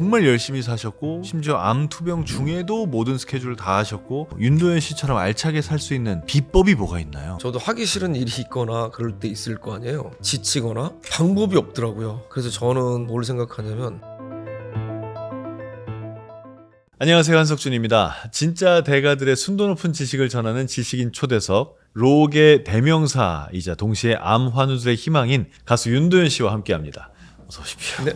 정말 열심히 사셨고 심지어 암 투병 중에도 모든 스케줄을 다 하셨고 윤도현 씨처럼 알차게 살 수 있는 비법이 뭐가 있나요? 저도 하기 싫은 일이 있거나 그럴 때 있을 거 아니에요. 지치거나 방법이 없더라고요. 그래서 저는 뭘 생각하냐면 안녕하세요, 한석준입니다. 진짜 대가들의 순도 높은 지식을 전하는 지식인 초대석, 록의 대명사이자 동시에 암 환우들의 희망인 가수 윤도현 씨와 함께합니다. 어서 오십시오. 네.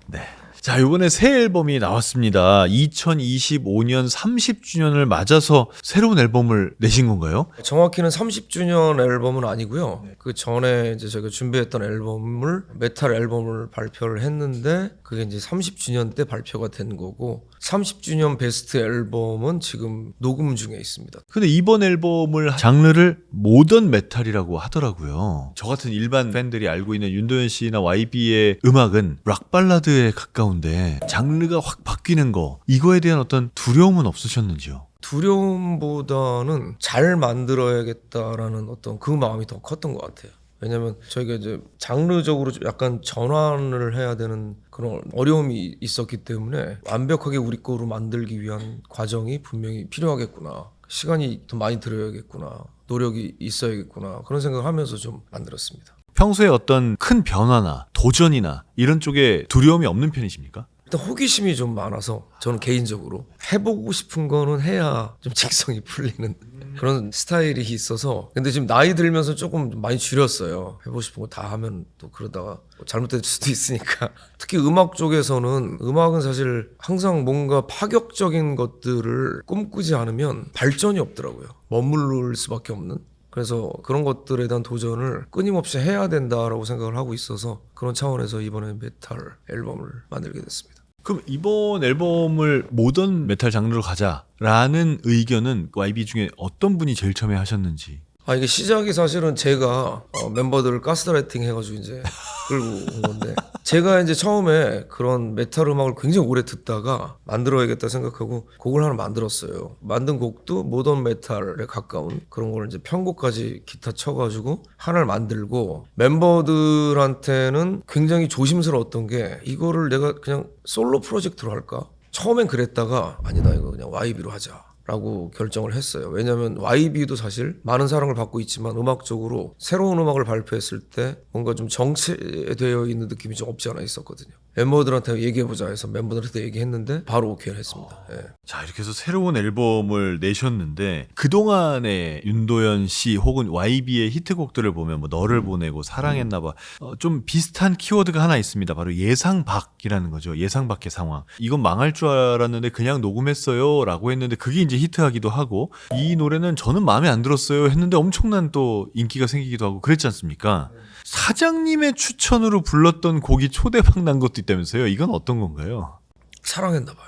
네. 자, 이번에 새 앨범이 나왔습니다. 2025년 30주년을 맞아서 새로운 앨범을 내신 건가요? 정확히는 30주년 앨범은 아니고요. 그 전에 이제 저희가 준비했던 앨범을 메탈 앨범을 발표를 했는데 그게 이제 30주년 때 발표가 된 거고 30주년 베스트 앨범은 지금 녹음 중에 있습니다. 근데 이번 앨범을 장르를 모던 메탈이라고 하더라고요. 저 같은 일반 팬들이 알고 있는 윤도현 씨나 YB의 음악은 락 발라드에 가까운데 장르가 확 바뀌는 거, 이거에 대한 어떤 두려움은 없으셨는지요? 두려움보다는 잘 만들어야겠다라는 어떤 그 마음이 더 컸던 것 같아요. 왜냐면 저희가 이제 장르적으로 약간 전환을 해야 되는 그런 어려움이 있었기 때문에 완벽하게 우리 거로 만들기 위한 과정이 분명히 필요하겠구나. 시간이 더 많이 들어야겠구나. 노력이 있어야겠구나. 그런 생각을 하면서 좀 만들었습니다. 평소에 어떤 큰 변화나 도전이나 이런 쪽에 두려움이 없는 편이십니까? 일단 호기심이 좀 많아서 저는 개인적으로 해보고 싶은 거는 해야 좀 직성이 풀리는 그런 스타일이 있어서 근데 지금 나이 들면서 조금 많이 줄였어요. 해보고 싶은 거 다 하면 또 그러다가 잘못될 수도 있으니까 특히 음악 쪽에서는 음악은 사실 항상 뭔가 파격적인 것들을 꿈꾸지 않으면 발전이 없더라고요. 머무를 수밖에 없는 그래서 그런 것들에 대한 도전을 끊임없이 해야 된다라고 생각을 하고 있어서 그런 차원에서 이번에 메탈 앨범을 만들게 됐습니다. 그럼 이번 앨범을 모던 메탈 장르로 가자라는 의견은 YB 중에 어떤 분이 제일 처음에 하셨는지? 이게 시작이 사실은 제가 멤버들을 가스라이팅 해가지고 이제 끌고 온 건데 제가 이제 처음에 그런 메탈 음악을 굉장히 오래 듣다가 만들어야겠다 생각하고 곡을 하나 만들었어요. 만든 곡도 모던 메탈에 가까운 그런 걸 이제 편곡까지 기타 쳐가지고 하나를 만들고 멤버들한테는 굉장히 조심스러웠던 게 이거를 내가 그냥 솔로 프로젝트로 할까? 처음엔 그랬다가 아니다 이거 그냥 YB로 하자. 라고 결정을 했어요. 왜냐하면 YB도 사실 많은 사랑을 받고 있지만 음악적으로 새로운 음악을 발표했을 때 뭔가 좀 정체되어 있는 느낌이 좀 없지 않아 있었거든요. 멤버들한테 얘기해보자 해서 멤버들한테 얘기했는데 바로 오케이를 했습니다. 예. 자, 이렇게 해서 새로운 앨범을 내셨는데 그동안의 윤도현 씨 혹은 YB의 히트곡들을 보면 뭐 너를 보내고 사랑했나봐 좀 비슷한 키워드가 하나 있습니다. 바로 예상 밖이라는 거죠. 예상 밖의 상황. 이건 망할 줄 알았는데 그냥 녹음했어요 라고 했는데 그게 이제 히트하기도 하고 이 노래는 저는 마음에 안 들었어요 했는데 엄청난 또 인기가 생기기도 하고 그랬지 않습니까? 사장님의 추천으로 불렀던 곡이 초대박 난 것도 있다면서요? 이건 어떤 건가요? 사랑했나봐요.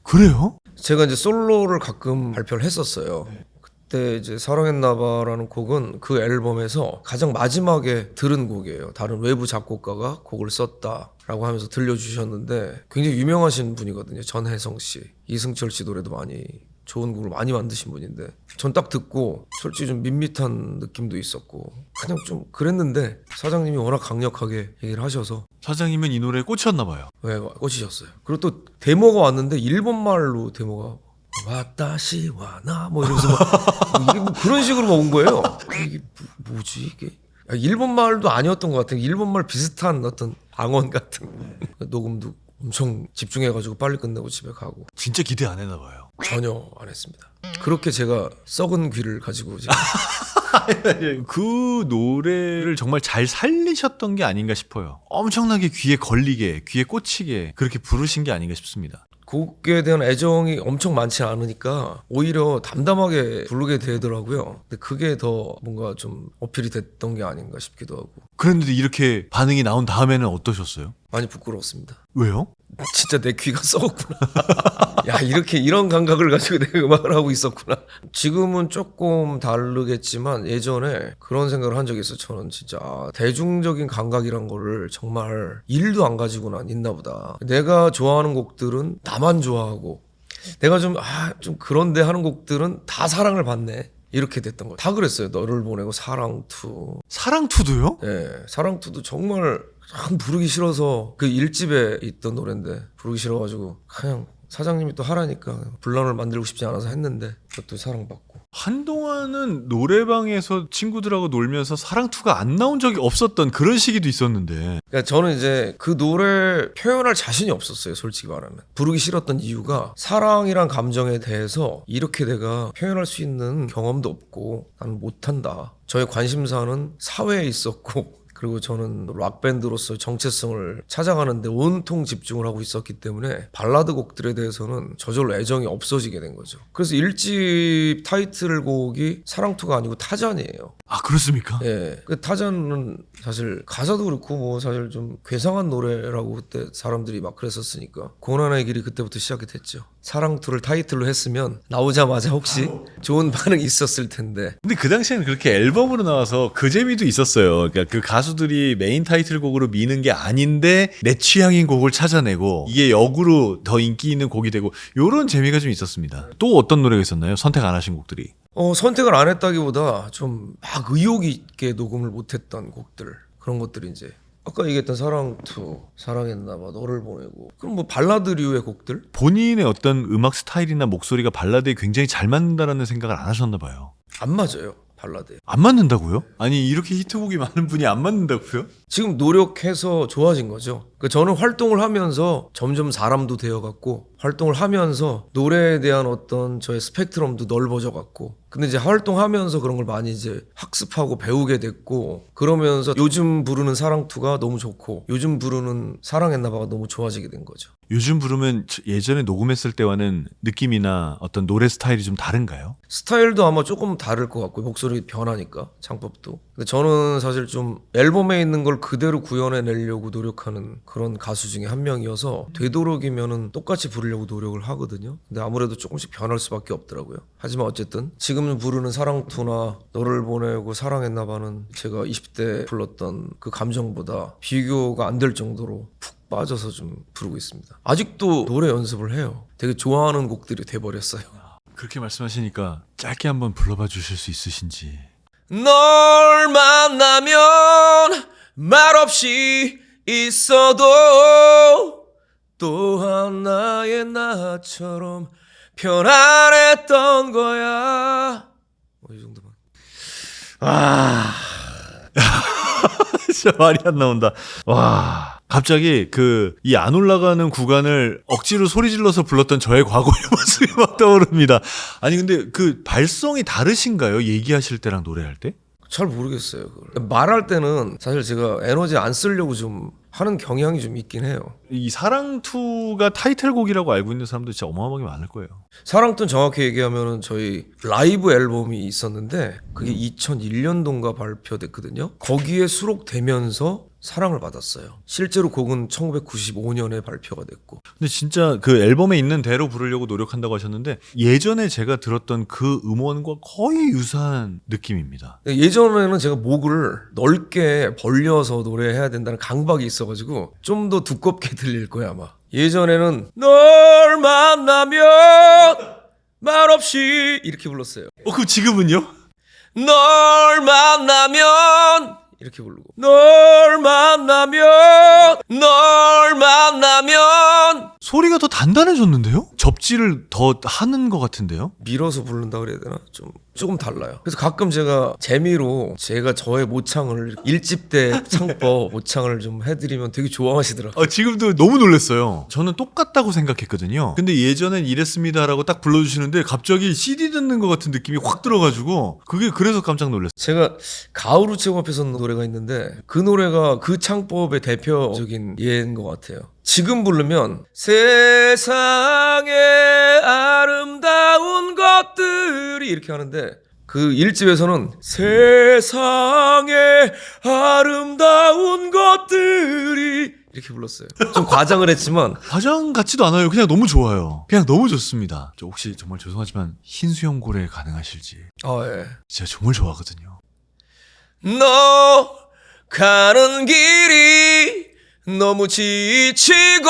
그래요? 제가 이제 솔로를 가끔 발표를 했었어요. 그때 이제 사랑했나봐라는 곡은 그 앨범에서 가장 마지막에 들은 곡이에요. 다른 외부 작곡가가 곡을 썼다라고 하면서 들려주셨는데 굉장히 유명하신 분이거든요. 전혜성 씨, 이승철 씨 노래도 많이 좋은 곡을 많이 만드신 분인데 전 딱 듣고 솔직히 좀 밋밋한 느낌도 있었고 그냥 좀 그랬는데 사장님이 워낙 강력하게 얘기를 하셔서 사장님은 이 노래에 꽂혔나 봐요. 왜 꽂히셨어요. 그리고 또 데모가 왔는데 일본말로 데모가 와다시 와나 뭐 이러면서 막 이게 뭐 그런 식으로 온 거예요. 이게 뭐지 이게 일본말도 아니었던 것 같아요. 일본말 비슷한 어떤 방언 같은 녹음도 엄청 집중해가지고 빨리 끝내고 집에 가고 진짜 기대 안 했나 봐요. 전혀 안 했습니다. 그렇게 제가 썩은 귀를 가지고 지금 그 노래를 정말 잘 살리셨던 게 아닌가 싶어요. 엄청나게 귀에 걸리게, 귀에 꽂히게 그렇게 부르신 게 아닌가 싶습니다. 곡에 대한 애정이 엄청 많지 않으니까 오히려 담담하게 부르게 되더라고요. 근데 그게 더 뭔가 좀 어필이 됐던 게 아닌가 싶기도 하고 그런데 이렇게 반응이 나온 다음에는 어떠셨어요? 많이 부끄러웠습니다. 왜요? 진짜 내 귀가 썩었구나. 야 이렇게 이런 감각을 가지고 내가 음악을 하고 있었구나. 지금은 조금 다르겠지만 예전에 그런 생각을 한 적이 있어요. 저는 진짜 대중적인 감각이란 거를 정말 일도 안 가지고는 있나 보다. 내가 좋아하는 곡들은 나만 좋아하고 내가 좀 그런데 하는 곡들은 다 사랑을 받네. 이렇게 됐던 거예요. 다 그랬어요. 너를 보내고 사랑투. 사랑투도요? 네, 사랑투도 정말 참 부르기 싫어서 그 1집에 있던 노래인데 부르기 싫어가지고 그냥 사장님이 또 하라니까 분란을 만들고 싶지 않아서 했는데 그것도 사랑받고. 한동안은 노래방에서 친구들하고 놀면서 사랑투가 안 나온 적이 없었던 그런 시기도 있었는데. 그러니까 저는 이제 그 노래 표현할 자신이 없었어요. 솔직히 말하면 부르기 싫었던 이유가 사랑이란 감정에 대해서 이렇게 내가 표현할 수 있는 경험도 없고 나는 못한다. 저의 관심사는 사회에 있었고 그리고 저는 락밴드로서 정체성을 찾아가는데 온통 집중을 하고 있었기 때문에 발라드 곡들에 대해서는 저절로 애정이 없어지게 된 거죠. 그래서 1집 타이틀곡이 사랑투가 아니고 타잔이에요. 아, 그렇습니까? 예. 그 타잔은 사실 가사도 그렇고 뭐 사실 좀 괴상한 노래라고 그때 사람들이 막 그랬었으니까 고난의 길이 그때부터 시작이 됐죠. 사랑투를 타이틀로 했으면 나오자마자 혹시 좋은 반응이 있었을 텐데. 근데 그 당시에는 그렇게 앨범으로 나와서 그 재미도 있었어요. 그러니까 그 가수들이 메인 타이틀곡으로 미는 게 아닌데 내 취향인 곡을 찾아내고 이게 역으로 더 인기 있는 곡이 되고 요런 재미가 좀 있었습니다. 또 어떤 노래가 있었나요? 선택 안 하신 곡들이. 선택을 안 했다기보다 좀 막 의욕 있게 녹음을 못했던 곡들 그런 것들이 이제 아까 얘기했던 사랑투, 사랑했나봐, 너를 보내고 그럼 뭐 발라드류의 곡들 본인의 어떤 음악 스타일이나 목소리가 발라드에 굉장히 잘 맞는다라는 생각을 안 하셨나 봐요. 안 맞아요 발라드에. 안 맞는다고요? 아니 이렇게 히트곡이 많은 분이 안 맞는다고요? 지금 노력해서 좋아진 거죠. 그러니까 저는 활동을 하면서 점점 사람도 되어갔고 활동을 하면서 노래에 대한 어떤 저의 스펙트럼도 넓어져 갔고 근데 이제 활동하면서 그런 걸 많이 이제 학습하고 배우게 됐고 그러면서 요즘 부르는 사랑투가 너무 좋고 요즘 부르는 사랑했나봐가 너무 좋아지게 된 거죠. 요즘 부르면 예전에 녹음했을 때와는 느낌이나 어떤 노래 스타일이 좀 다른가요? 스타일도 아마 조금 다를 것 같고 목소리 변하니까 창법도. 근데 저는 사실 좀 앨범에 있는 걸 그대로 구현해내려고 노력하는 그런 가수 중에 한 명이어서 되도록이면은 똑같이 부르려고 노력을 하거든요. 근데 아무래도 조금씩 변할 수밖에 없더라고요. 하지만 어쨌든 지금 부르는 사랑투나 너를 보내고 사랑했나봐는 제가 20대 불렀던 그 감정보다 비교가 안 될 정도로 푹 빠져서 좀 부르고 있습니다. 아직도 노래 연습을 해요. 되게 좋아하는 곡들이 돼버렸어요. 그렇게 말씀하시니까 짧게 한번 불러봐 주실 수 있으신지. 널 만나면 말없이 있어도 또한 나의 나처럼 편안했던 거야. 이 정도만. 진짜 말이 안 나온다. 와. 갑자기 이 안 올라가는 구간을 억지로 소리 질러서 불렀던 저의 과거의 모습이 막 떠오릅니다. 아니 근데 그 발성이 다르신가요? 얘기하실 때랑 노래할 때? 잘 모르겠어요. 그걸. 말할 때는 사실 제가 에너지 안 쓰려고 좀 하는 경향이 좀 있긴 해요. 이 사랑투가 타이틀곡이라고 알고 있는 사람도 진짜 어마어마하게 많을 거예요. 사랑투는 정확히 얘기하면은 저희 라이브 앨범이 있었는데 그게 2001년도인가 발표됐거든요. 거기에 수록되면서 사랑을 받았어요. 실제로 곡은 1995년에 발표가 됐고. 근데 진짜 그 앨범에 있는 대로 부르려고 노력한다고 하셨는데 예전에 제가 들었던 그 음원과 거의 유사한 느낌입니다. 예전에는 제가 목을 넓게 벌려서 노래해야 된다는 강박이 있어가지고 좀 더 두껍게 들릴 거야 아마. 예전에는 널 만나면 말없이 이렇게 불렀어요. 그럼 지금은요? 널 만나면 이렇게 부르고 널 만나면 소리가 더 단단해졌는데요? 접지를 더 하는 것 같은데요? 밀어서 부른다 그래야 되나? 조금 달라요. 그래서 가끔 제가 재미로 제가 저의 모창을 1집 때 창법 모창을 좀 해드리면 되게 좋아하시더라고요. 지금도 너무 놀랐어요. 저는 똑같다고 생각했거든요. 근데 예전엔 이랬습니다라고 딱 불러주시는데 갑자기 CD 듣는 것 같은 느낌이 확 들어가지고 그게 그래서 깜짝 놀랐어요. 제가 가을 우체국 앞에서 노래가 있는데 그 노래가 그 창법의 대표적인 예인 것 같아요. 지금 부르면 세상에 아름다운 것들이 이렇게 하는데 그 1집에서는 세상에 아름다운 것들이 이렇게 불렀어요. 좀 과장을 했지만 화장 같지도 않아요. 그냥 너무 좋아요. 그냥 너무 좋습니다. 저 혹시 정말 죄송하지만 흰수염 고래 가능하실지. 예. 진짜 정말 좋아하거든요. 너 가는 길이 너무 지치고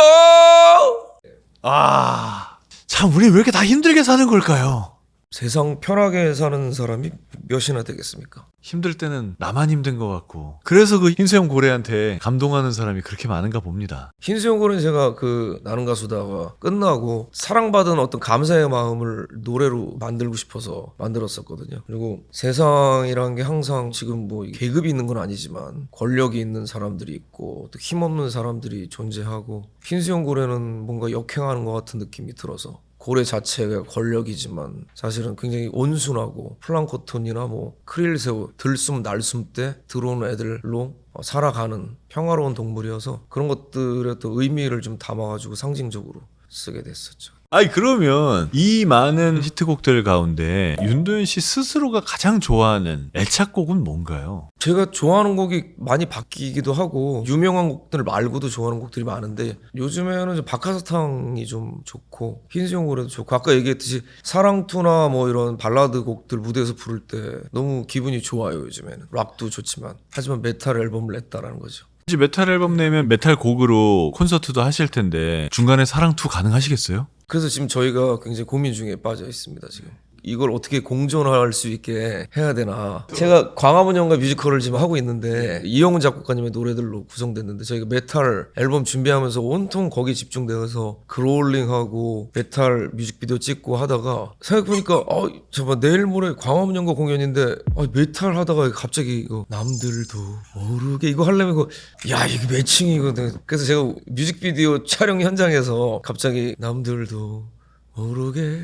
참 우리 왜 이렇게 다 힘들게 사는 걸까요? 세상 편하게 사는 사람이 몇이나 되겠습니까? 힘들 때는 나만 힘든 것 같고 그래서 그 흰수염 고래한테 감동하는 사람이 그렇게 많은가 봅니다. 흰수염고래는 제가 그 나는 가수다가 끝나고 사랑받은 어떤 감사의 마음을 노래로 만들고 싶어서 만들었었거든요. 그리고 세상이란 게 항상 지금 뭐 계급이 있는 건 아니지만 권력이 있는 사람들이 있고 또 힘없는 사람들이 존재하고 흰수염고래는 뭔가 역행하는 것 같은 느낌이 들어서 고래 자체가 권력이지만 사실은 굉장히 온순하고 플랑크톤이나 뭐 크릴새우 들숨 날숨 때 들어오는 애들로 살아가는 평화로운 동물이어서 그런 것들의 또 의미를 좀 담아가지고 상징적으로 쓰게 됐었죠. 아니 그러면 이 많은 히트곡들 가운데 윤도현 씨 스스로가 가장 좋아하는 애착곡은 뭔가요? 제가 좋아하는 곡이 많이 바뀌기도 하고 유명한 곡들 말고도 좋아하는 곡들이 많은데 요즘에는 좀 박하사탕이 좀 좋고 흰수염고래도 좋고 아까 얘기했듯이 사랑투나 뭐 이런 발라드 곡들 무대에서 부를 때 너무 기분이 좋아요. 요즘에는 락도 좋지만 하지만 메탈 앨범을 냈다라는 거죠. 이제 메탈 앨범 내면 메탈 곡으로 콘서트도 하실 텐데 중간에 사랑투 가능하시겠어요? 그래서 지금 저희가 굉장히 고민 중에 빠져 있습니다. 지금 이걸 어떻게 공존할 수 있게 해야 되나. 제가 광화문 연가 뮤지컬을 지금 하고 있는데 이영훈 작곡가님의 노래들로 구성됐는데 저희가 메탈 앨범 준비하면서 온통 거기 집중되어서 그롤링하고 메탈 뮤직비디오 찍고 하다가 생각해보니까 잠깐 내일 모레 광화문 연가 공연인데 메탈 하다가 갑자기 이거 남들도 모르게 이거 하려면 이거 야 이게 매칭이거든. 그래서 제가 뮤직비디오 촬영 현장에서 갑자기 남들도 모르게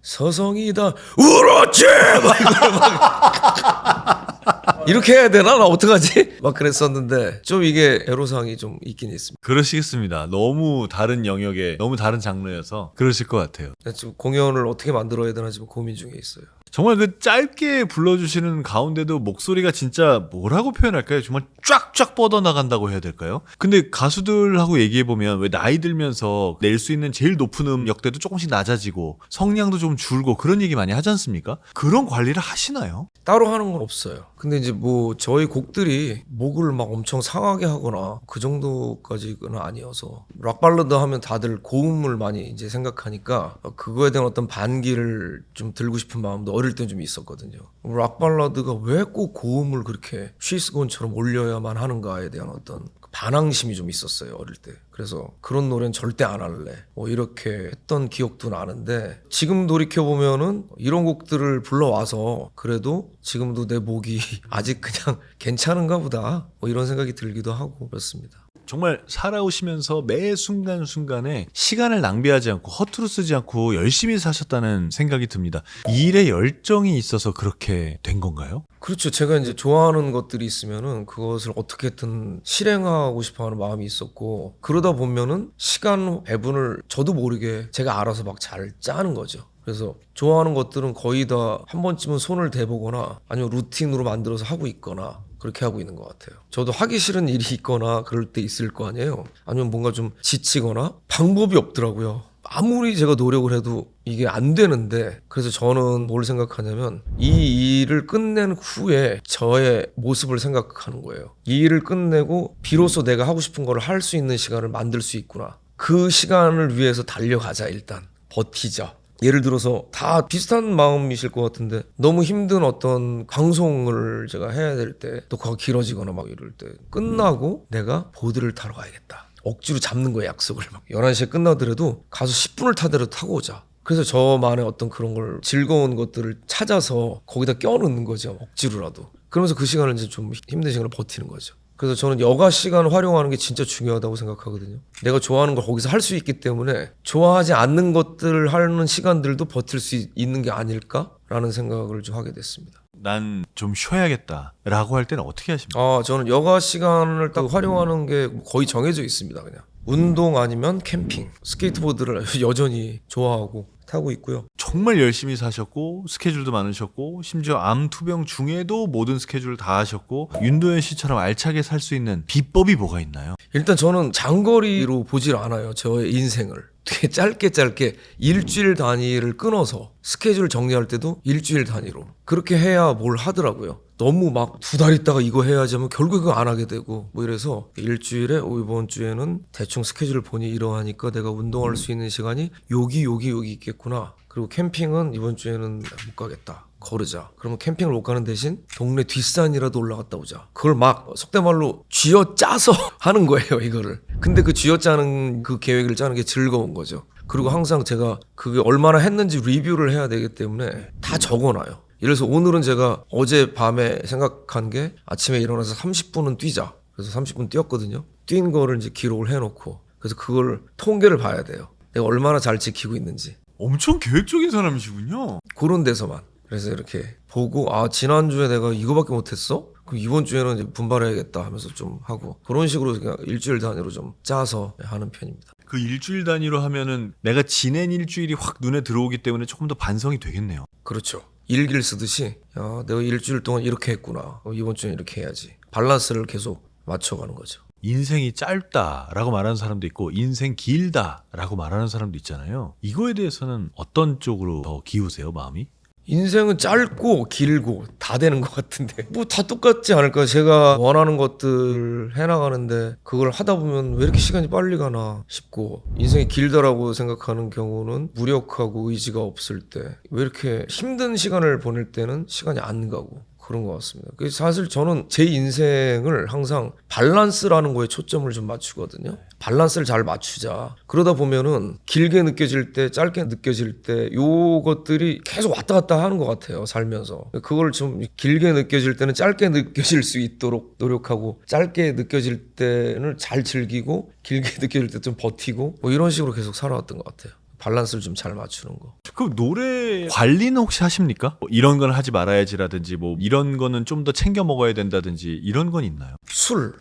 서성이다 울었지 막 이걸 막 이렇게 해야 되나? 나 어떡하지? 막 그랬었는데 좀 이게 애로사항이 좀 있긴 있습니다. 그러시겠습니다. 너무 다른 영역에 너무 다른 장르여서 그러실 것 같아요. 지금 공연을 어떻게 만들어야 되나 지금 고민 중에 있어요. 정말 그 짧게 불러주시는 가운데도 목소리가 진짜 뭐라고 표현할까요? 정말 쫙쫙 뻗어나간다고 해야 될까요? 근데 가수들하고 얘기해보면 왜 나이 들면서 낼 수 있는 제일 높은 음역대도 조금씩 낮아지고 성량도 좀 줄고 그런 얘기 많이 하지 않습니까? 그런 관리를 하시나요? 따로 하는 건 없어요. 근데 이제 뭐 저희 곡들이 목을 막 엄청 상하게 하거나 그 정도까지는 아니어서 락 발라드 하면 다들 고음을 많이 이제 생각하니까 그거에 대한 어떤 반기를 좀 들고 싶은 마음도 어릴 땐 좀 있었거든요. 락 발라드가 왜 꼭 고음을 그렇게 쉬스곤처럼 올려야만 하는가에 대한 어떤 반항심이 좀 있었어요 어릴 때. 그래서 그런 노래는 절대 안 할래 뭐 이렇게 했던 기억도 나는데 지금 돌이켜보면은 이런 곡들을 불러와서 그래도 지금도 내 목이 아직 그냥 괜찮은가 보다 뭐 이런 생각이 들기도 하고 그렇습니다. 정말 살아오시면서 매 순간순간에 시간을 낭비하지 않고 허투루 쓰지 않고 열심히 사셨다는 생각이 듭니다. 이 일에 열정이 있어서 그렇게 된 건가요? 그렇죠. 제가 이제 좋아하는 것들이 있으면은 그것을 어떻게든 실행하고 싶어 하는 마음이 있었고 그러다 보면은 시간 배분을 저도 모르게 제가 알아서 막 잘 짜는 거죠. 그래서 좋아하는 것들은 거의 다 한 번쯤은 손을 대보거나 아니면 루틴으로 만들어서 하고 있거나 그렇게 하고 있는 것 같아요. 저도 하기 싫은 일이 있거나 그럴 때 있을 거 아니에요. 아니면 뭔가 좀 지치거나 방법이 없더라고요. 아무리 제가 노력을 해도 이게 안 되는데 그래서 저는 뭘 생각하냐면 이 일을 끝낸 후에 저의 모습을 생각하는 거예요. 이 일을 끝내고 비로소 내가 하고 싶은 걸 할 수 있는 시간을 만들 수 있구나. 그 시간을 위해서 달려가자 일단. 버티자. 예를 들어서 다 비슷한 마음이실 것 같은데 너무 힘든 어떤 방송을 제가 해야 될 때 또 그거 길어지거나 막 이럴 때 끝나고 내가 보드를 타러 가야겠다. 억지로 잡는 거예요 약속을. 막 11시에 끝나더라도 가서 10분을 타더라도 타고 오자. 그래서 저만의 어떤 그런 걸 즐거운 것들을 찾아서 거기다 껴넣는 거죠. 억지로라도. 그러면서 그 시간을 이제 좀 힘든 시간을 버티는 거죠. 그래서 저는 여가 시간을 활용하는 게 진짜 중요하다고 생각하거든요. 내가 좋아하는 걸 거기서 할 수 있기 때문에 좋아하지 않는 것들을 하는 시간들도 버틸 수 있는 게 아닐까라는 생각을 좀 하게 됐습니다. 난 좀 쉬어야겠다라고 할 때는 어떻게 하십니까? 저는 여가 시간을 딱 활용하는 게 거의 정해져 있습니다. 그냥 운동 아니면 캠핑, 스케이트보드를 여전히 좋아하고 타고 있고요. 정말 열심히 사셨고 스케줄도 많으셨고 심지어 암 투병 중에도 모든 스케줄을 다 하셨고 윤도현 씨처럼 알차게 살 수 있는 비법이 뭐가 있나요? 일단 저는 장거리로 보질 않아요. 저의 인생을. 되게 짧게 일주일 단위를 끊어서 스케줄 정리할 때도 일주일 단위로 그렇게 해야 뭘 하더라고요. 너무 막 2달 있다가 이거 해야지 하면 결국에 그거 안 하게 되고 뭐 이래서 일주일에 이번 주에는 대충 스케줄을 보니 이러하니까 내가 운동할 수 있는 시간이 여기 있겠구나. 그리고 캠핑은 이번 주에는 못 가겠다. 걸으자. 그러면 캠핑을 못 가는 대신 동네 뒷산이라도 올라갔다 오자. 그걸 막 속된 말로 쥐어짜서 하는 거예요, 이거를. 근데 그 쥐어짜는 그 계획을 짜는 게 즐거운 거죠. 그리고 항상 제가 그게 얼마나 했는지 리뷰를 해야 되기 때문에 다 적어놔요. 예를 들어서 오늘은 제가 어젯밤에 생각한 게 아침에 일어나서 30분은 뛰자. 그래서 30분 뛰었거든요. 뛴 거를 이제 기록을 해놓고 그래서 그걸 통계를 봐야 돼요. 내가 얼마나 잘 지키고 있는지. 엄청 계획적인 사람이시군요. 그런 데서만. 그래서 이렇게 보고 지난주에 내가 이거밖에 못했어? 그럼 이번 주에는 이제 분발해야겠다 하면서 좀 하고 그런 식으로 그냥 일주일 단위로 좀 짜서 하는 편입니다. 그 일주일 단위로 하면은 내가 지낸 일주일이 확 눈에 들어오기 때문에 조금 더 반성이 되겠네요. 그렇죠. 일기를 쓰듯이 야, 내가 일주일 동안 이렇게 했구나. 이번 주엔 이렇게 해야지. 밸런스를 계속 맞춰가는 거죠. 인생이 짧다라고 말하는 사람도 있고 인생 길다라고 말하는 사람도 있잖아요. 이거에 대해서는 어떤 쪽으로 더 기우세요, 마음이? 인생은 짧고 길고 다 되는 것 같은데 뭐 다 똑같지 않을까. 제가 원하는 것들 해나가는데 그걸 하다 보면 왜 이렇게 시간이 빨리 가나 싶고, 인생이 길다라고 생각하는 경우는 무력하고 의지가 없을 때 왜 이렇게 힘든 시간을 보낼 때는 시간이 안 가고 그런 것 같습니다. 그래서 사실 저는 제 인생을 항상 밸런스라는 거에 초점을 좀 맞추거든요. 밸런스를 잘 맞추자. 그러다 보면은 길게 느껴질 때, 짧게 느껴질 때 요것들이 계속 왔다 갔다 하는 것 같아요, 살면서. 그걸 좀 길게 느껴질 때는 짧게 느껴질 수 있도록 노력하고, 짧게 느껴질 때는 잘 즐기고, 길게 느껴질 때 좀 버티고, 뭐 이런 식으로 계속 살아왔던 것 같아요. 밸런스를 좀 잘 맞추는 거. 그 노래 관리는 혹시 하십니까? 뭐 이런 건 하지 말아야지라든지 뭐 이런 거는 좀 더 챙겨 먹어야 된다든지 이런 건 있나요? 술을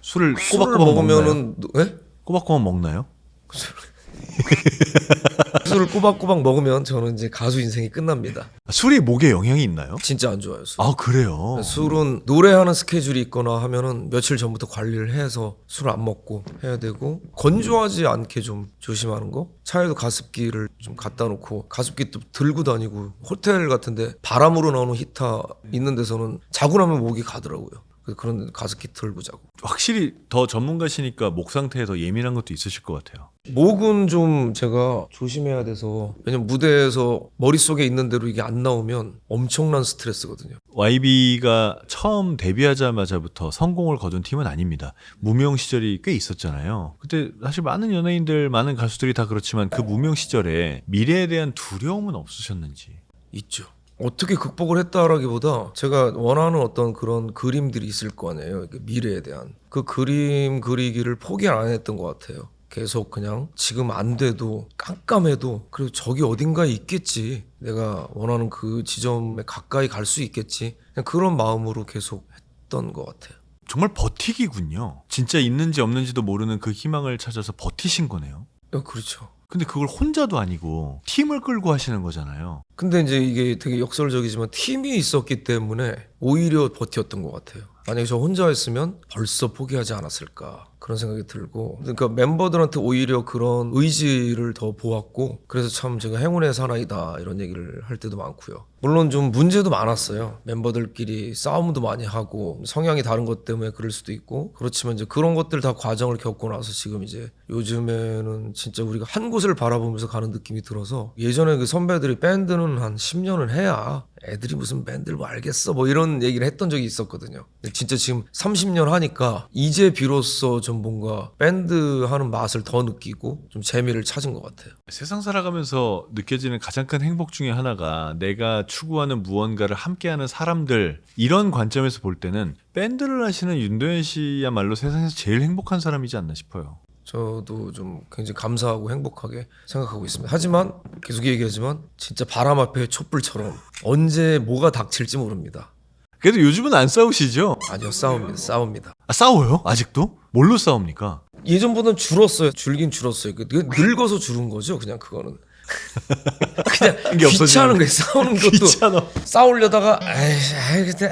꼬박꼬박 먹나요? 먹으면은 예? 꼬박꼬박 먹나요? 술을 꼬박꼬박 먹으면 저는 이제 가수 인생이 끝납니다. 술이 목에 영향이 있나요? 진짜 안 좋아요, 술. 아, 그래요? 술은 노래하는 스케줄이 있거나 하면은 며칠 전부터 관리를 해서 술 안 먹고 해야 되고, 건조하지 않게 좀 조심하는 거. 차에도 가습기를 좀 갖다 놓고 가습기도 들고 다니고, 호텔 같은데 바람으로 나오는 히터 있는 데서는 자고 나면 목이 가더라고요. 그래서 그런 가습기 들고 자고. 확실히 더 전문가시니까 목 상태에 더 예민한 것도 있으실 것 같아요. 목은 좀 제가 조심해야 돼서, 왜냐면 무대에서 머릿속에 있는 대로 이게 안 나오면 엄청난 스트레스거든요. YB가 처음 데뷔하자마자부터 성공을 거둔 팀은 아닙니다. 무명 시절이 꽤 있었잖아요. 그때 사실 많은 연예인들, 많은 가수들이 다 그렇지만 그 무명 시절에 미래에 대한 두려움은 없으셨는지. 있죠. 어떻게 극복을 했다라기보다 제가 원하는 어떤 그런 그림들이 있을 거 아니에요. 미래에 대한 그 그림 그리기를 포기 안 했던 것 같아요. 계속 그냥 지금 안 돼도 깜깜해도 그래도 저기 어딘가에 있겠지. 내가 원하는 그 지점에 가까이 갈 수 있겠지. 그냥 그런 마음으로 계속 했던 것 같아요. 정말 버티기군요. 진짜 있는지 없는지도 모르는 그 희망을 찾아서 버티신 거네요. 그렇죠. 근데 그걸 혼자도 아니고 팀을 끌고 하시는 거잖아요. 근데 이제 이게 되게 역설적이지만 팀이 있었기 때문에 오히려 버텼던 것 같아요. 만약에 저 혼자 했으면 벌써 포기하지 않았을까 그런 생각이 들고, 그러니까 멤버들한테 오히려 그런 의지를 더 보았고, 그래서 참 제가 행운의 사나이다 이런 얘기를 할 때도 많고요. 물론 좀 문제도 많았어요. 멤버들끼리 싸움도 많이 하고 성향이 다른 것 때문에 그럴 수도 있고, 그렇지만 이제 그런 것들 다 과정을 겪고 나서 지금 이제 요즘에는 진짜 우리가 한 곳을 바라보면서 가는 느낌이 들어서, 예전에 그 선배들이 밴드는 한 10년은 해야 애들이 무슨 밴드를 뭐 알겠어 뭐 이런 얘기를 했던 적이 있었거든요. 근데 진짜 지금 30년 하니까 이제 비로소 좀 뭔가 밴드 하는 맛을 더 느끼고 좀 재미를 찾은 것 같아요. 세상 살아가면서 느껴지는 가장 큰 행복 중에 하나가 내가 추구하는 무언가를 함께하는 사람들, 이런 관점에서 볼 때는 밴드를 하시는 윤도현 씨야말로 세상에서 제일 행복한 사람이지 않나 싶어요. 저도 좀 굉장히 감사하고 행복하게 생각하고 있습니다. 하지만 계속 얘기하지만 진짜 바람 앞에 촛불처럼 언제 뭐가 닥칠지 모릅니다. 그래도 요즘은 안 싸우시죠? 아니요, 싸웁니다. 아, 싸워요? 아직도? 뭘로 싸웁니까? 예전보다는 줄었어요. 줄긴 줄었어요. 늙어서 줄은 거죠, 그냥 그거는. 그냥 이게 귀찮은 거예요. 싸우는 것도 귀찮아. 싸우려다가 근데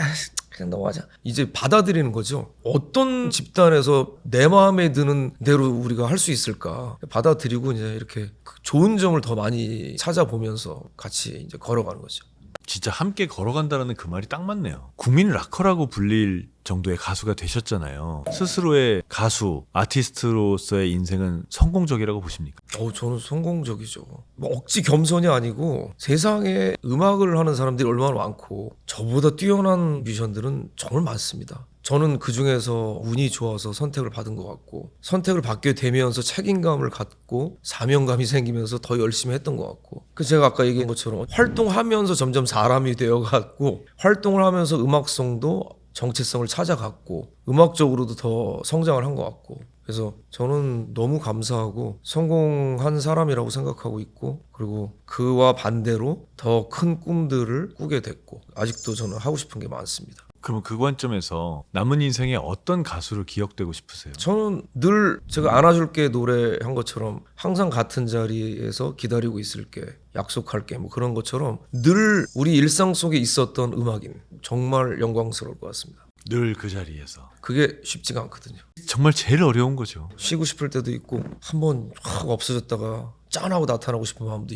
그냥 넘어가자. 이제 받아들이는 거죠. 어떤 집단에서 내 마음에 드는 대로 우리가 할 수 있을까? 받아들이고 이제 이렇게 좋은 점을 더 많이 찾아보면서 같이 이제 걸어가는 거죠. 진짜 함께 걸어간다라는 그 말이 딱 맞네요. 국민 락커라고 불릴 정도의 가수가 되셨잖아요. 스스로의 가수, 아티스트로서의 인생은 성공적이라고 보십니까? 저는 성공적이죠. 뭐 억지 겸손이 아니고 세상에 음악을 하는 사람들이 얼마나 많고 저보다 뛰어난 뮤지션들은 정말 많습니다. 저는 그 중에서 운이 좋아서 선택을 받은 것 같고 선택을 받게 되면서 책임감을 갖고 사명감이 생기면서 더 열심히 했던 것 같고 그 제가 아까 얘기한 것처럼 활동하면서 점점 사람이 되어갔고 활동을 하면서 음악성도 정체성을 찾아갔고 음악적으로도 더 성장을 한 것 같고 그래서 저는 너무 감사하고 성공한 사람이라고 생각하고 있고 그리고 그와 반대로 더 큰 꿈들을 꾸게 됐고 아직도 저는 하고 싶은 게 많습니다. 그럼 그 관점에서 남은 인생에 어떤 가수로 기억되고 싶으세요? 저는 늘 제가 안아줄게 노래한 것처럼 항상 같은 자리에서 기다리고 있을게 약속할게 뭐 그런 것처럼 늘 우리 일상 속에 있었던 음악인 정말 영광스러울 것 같습니다. 늘 그 자리에서. 그게 쉽지가 않거든요. 정말 제일 어려운 거죠. 쉬고 싶을 때도 있고 한번 확 없어졌다가 짠하고 나타나고 싶은 마음도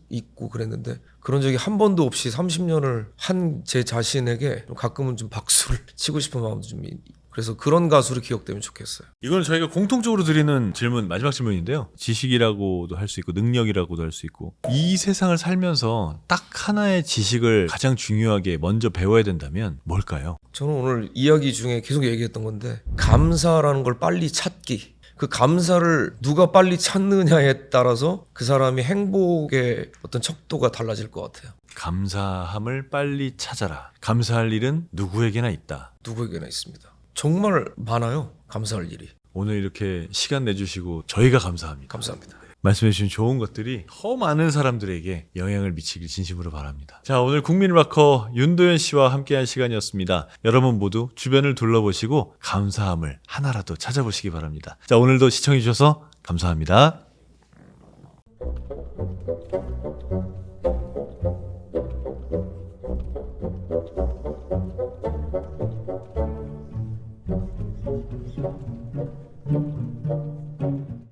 있고 그랬는데 그런 적이 한 번도 없이 30년을 한 제 자신에게 가끔은 좀 박수를 치고 싶은 마음도 좀 그래서 그런 가수로 기억되면 좋겠어요. 이건 저희가 공통적으로 드리는 질문, 마지막 질문인데요. 지식이라고도 할 수 있고 능력이라고도 할 수 있고 이 세상을 살면서 딱 하나의 지식을 가장 중요하게 먼저 배워야 된다면 뭘까요? 저는 오늘 이야기 중에 계속 얘기했던 건데 감사라는 걸 빨리 찾기. 그 감사를 누가 빨리 찾느냐에 따라서 그 사람이 행복의 어떤 척도가 달라질 것 같아요. 감사함을 빨리 찾아라. 감사할 일은 누구에게나 있다. 누구에게나 있습니다. 정말 많아요. 감사할 일이. 오늘 이렇게 시간 내주시고 저희가 감사합니다. 감사합니다. 말씀해주신 좋은 것들이 더 많은 사람들에게 영향을 미치길 진심으로 바랍니다. 자, 오늘 국민 락커 윤도현 씨와 함께한 시간이었습니다. 여러분 모두 주변을 둘러보시고 감사함을 하나라도 찾아보시기 바랍니다. 자, 오늘도 시청해주셔서 감사합니다.